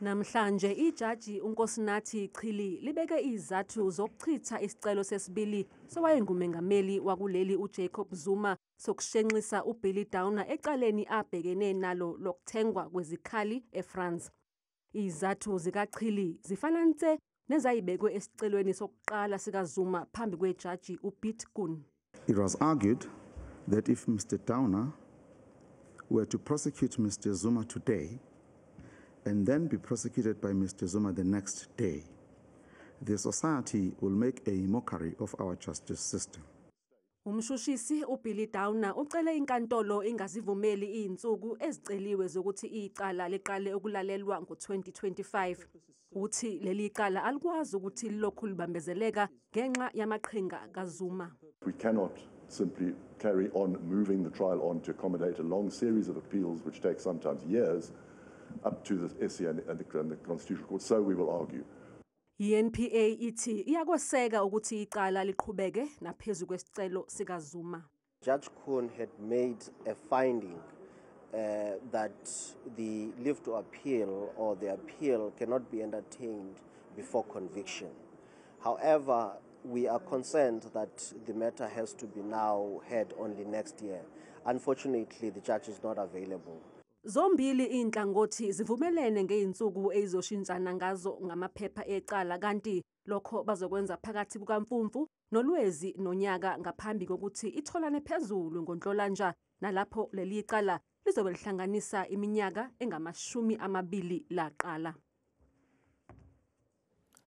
Namhlanje ijaji uNkosinathi Chili libeke izathu zokuchitha isicelo sesibili sowayengumengameli wakuleli uJacob Zuma sokushenxisa uBilly Downer ecaleni abhekene nalo lokuthengwa kwezikhali eFrance. Izathu zikaChili zifana nse nezayibekwe esicelweni sokuqala sikaZuma phambi kwejaji uPiet Koen. It was argued that if Mr. Downer were to prosecute Mr. Zuma today and then be prosecuted by Mr. Zuma the next day, the society will make a mockery of our justice system. Umshushisi uBilly Downer ucele inkantolo ingazivumeli izinsuku eziceliwe zokuthi icala liqale ukulalelwa ngo-2025. Uthi leli cala alikwazi ukuthi lokhu libambezeleka ngenxa yamaqhinga kaZuma. We cannot simply carry on moving the trial on to accommodate a long series of appeals which take sometimes years up to the SC and the Constitutional Court, so we will argue. INPA ithi iyakweseka ukuthi icala liqhubeke naphezu kwesicelo sikaZuma. Judge Koen had made a finding that the leave to appeal or the appeal cannot be entertained before conviction. However, we are concerned that the matter has to be now heard only next year. Unfortunately, the judge is not available. Zombili inhlangothi zivumelene ngeinsuku ezizoshintshana ngazo ngamaphepha ecala kanti lokho bazokwenza phakathi kukaMfumfu noLwezi nonyaka ngaphambi kokuthi itholane phezulu ngoNhlolanja nalapho leli cala lizobe lihlanganisa iminyaka engamashumi amabili laqala.